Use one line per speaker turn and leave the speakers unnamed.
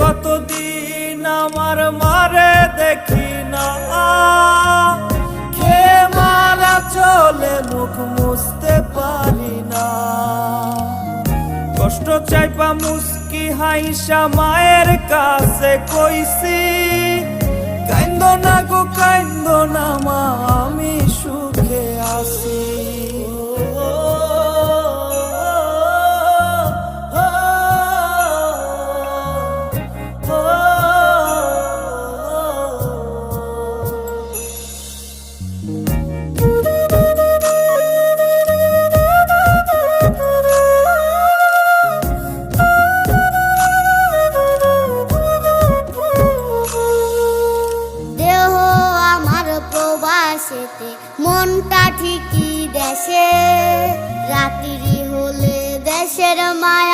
কতদিন আমার মারে দেখি না, খেয়ে মারা চলে মুখ মুছতে পারি না। কষ্ট চাইপা মুস্কি হাইসা মায়ের কাছে কইছি, কাইন্দ না গো কাইন্দ না মা, আমি সুখে আছি।
মনটা ঠিকই দেশে, রাত্রি হলে দেশের মায়া